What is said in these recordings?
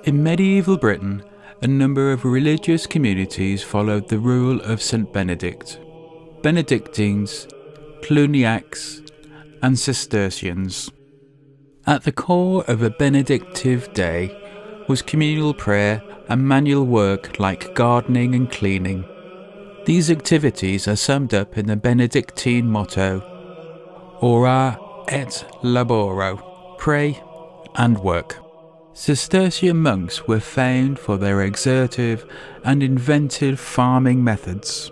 In medieval Britain, a number of religious communities followed the rule of St. Benedict. Benedictines, Cluniacs, and Cistercians. At the core of a Benedictive day was communal prayer and manual work like gardening and cleaning. These activities are summed up in the Benedictine motto, Ora et laboro, pray and work. Cistercian monks were famed for their exertive and inventive farming methods.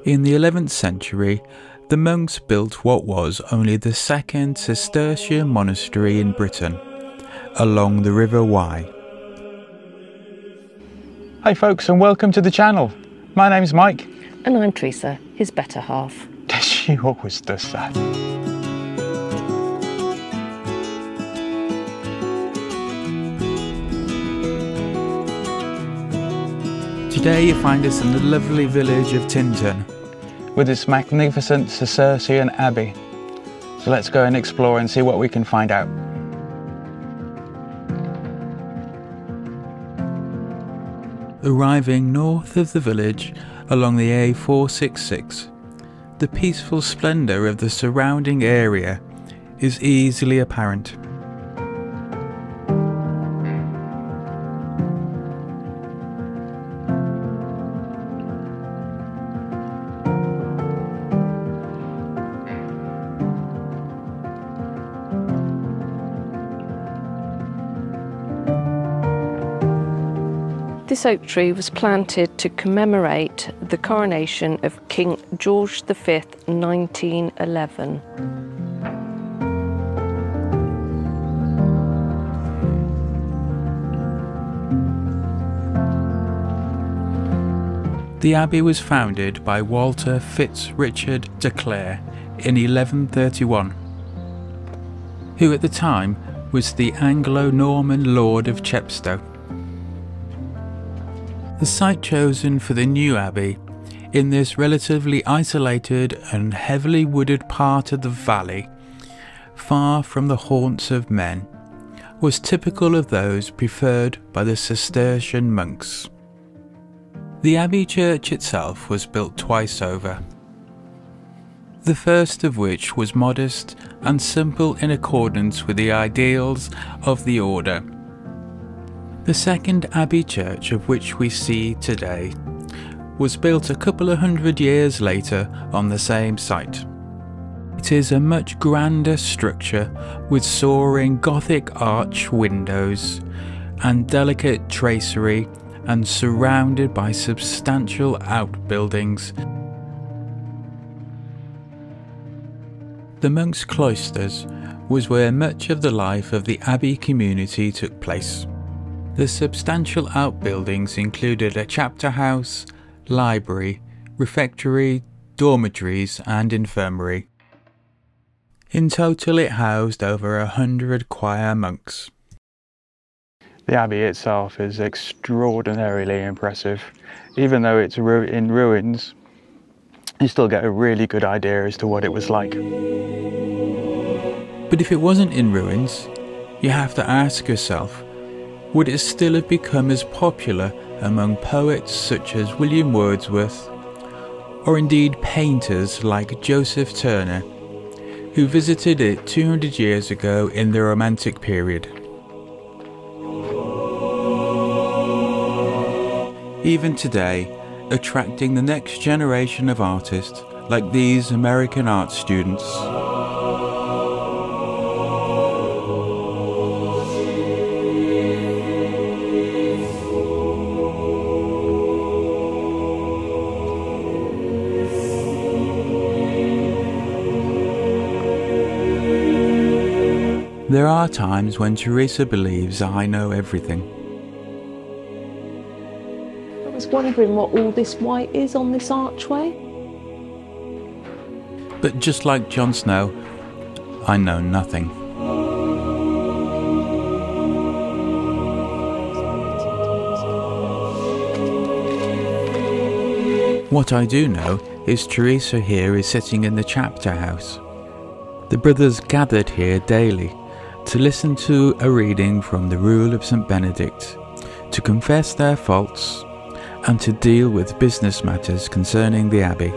In the 11th century, the monks built what was only the second Cistercian monastery in Britain, along the River Wye. Hi folks, and welcome to the channel. My name's Mike. And I'm Teresa, his better half. She always does that. Today you find us in the lovely village of Tintern, with this magnificent Cistercian Abbey. So let's go and explore and see what we can find out. Arriving north of the village along the A466, the peaceful splendour of the surrounding area is easily apparent. This oak tree was planted to commemorate the coronation of King George V, 1911. The abbey was founded by Walter Fitz-Richard de Clare in 1131, who at the time was the Anglo-Norman Lord of Chepstow. The site chosen for the new abbey, in this relatively isolated and heavily wooded part of the valley, far from the haunts of men, was typical of those preferred by the Cistercian monks. The abbey church itself was built twice over, the first of which was modest and simple in accordance with the ideals of the order. The second abbey church of which we see today was built a couple of hundred years later on the same site. It is a much grander structure with soaring Gothic arch windows and delicate tracery and surrounded by substantial outbuildings. The monks' cloisters was where much of the life of the abbey community took place. The substantial outbuildings included a chapter house, library, refectory, dormitories and infirmary. In total it housed over 100 choir monks. The abbey itself is extraordinarily impressive. Even though it's in ruins, you still get a really good idea as to what it was like. But if it wasn't in ruins, you have to ask yourself, would it still have become as popular among poets such as William Wordsworth, or indeed painters like Joseph Turner, who visited it 200 years ago in the Romantic period? Even today, attracting the next generation of artists like these American art students. There are times when Teresa believes I know everything. I was wondering what all this white is on this archway. But just like Jon Snow, I know nothing. What I do know is Teresa here is sitting in the chapter house. The brothers gathered here daily, to listen to a reading from the Rule of St. Benedict, to confess their faults, and to deal with business matters concerning the Abbey.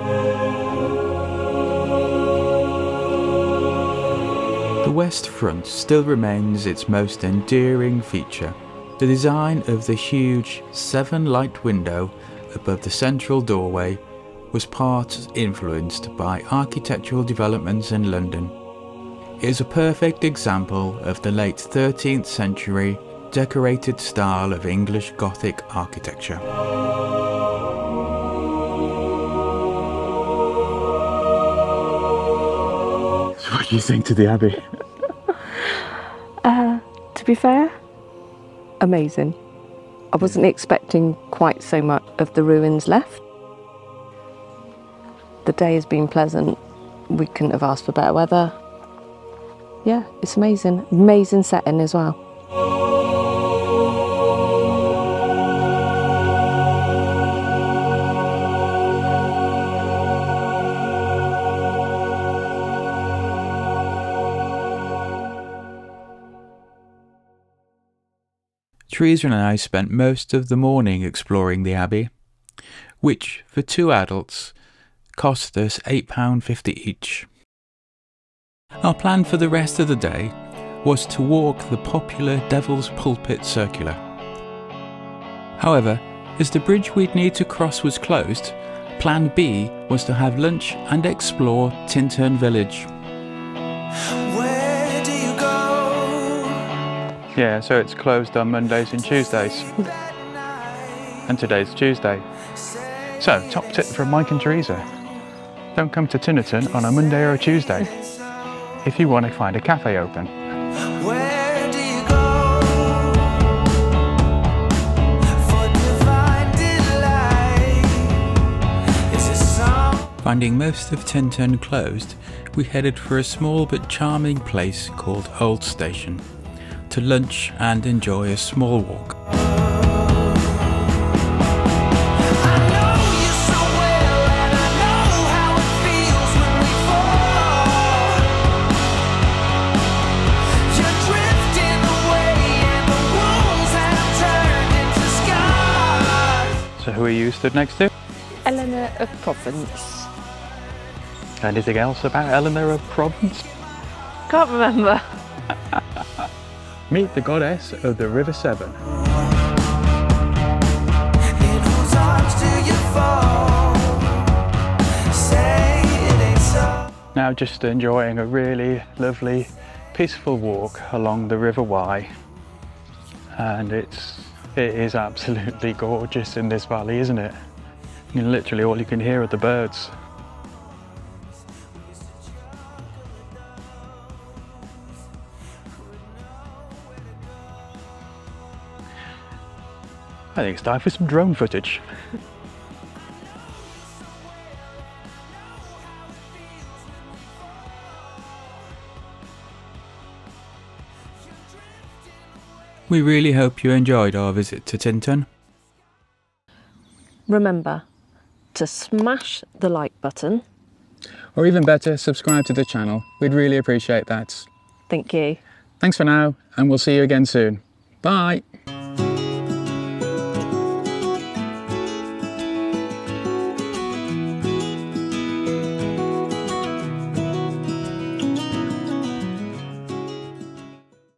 The west front still remains its most endearing feature. The design of the huge 7-light window above the central doorway was part influenced by architectural developments in London. It is a perfect example of the late 13th century decorated style of English Gothic architecture. So what do you think to the Abbey? To be fair, amazing. I wasn't expecting quite so much of the ruins left. The day has been pleasant. We couldn't have asked for better weather. Yeah, it's amazing. Amazing setting as well. Teresa and I spent most of the morning exploring the Abbey, which, for 2 adults, cost us £8.50 each. Our plan for the rest of the day was to walk the popular Devil's Pulpit Circular. However, as the bridge we'd need to cross was closed, Plan B was to have lunch and explore Tintern village. Yeah, so it's closed on Mondays and Tuesdays. And today's Tuesday. So, top tip from Mike and Teresa. Don't come to Tintern on a Monday or a Tuesday if you want to find a cafe open. Where do you go for divine delight? Is it some Finding most of Tintern closed, we headed for a small but charming place called Old Station to lunch and enjoy a small walk. So who are you stood next to? Eleanor of Provence. Anything else about Eleanor of Provence? Can't remember. Meet the goddess of the River Severn. in whose arms do you fall? Say it ain't so. Now just enjoying a really lovely, peaceful walk along the River Wye. And it is absolutely gorgeous in this valley, isn't it? And literally all you can hear are the birds. I think it's time for some drone footage. We really hope you enjoyed our visit to Tintern. Remember to smash the like button. Or even better, subscribe to the channel. We'd really appreciate that. Thank you. Thanks for now, and we'll see you again soon. Bye!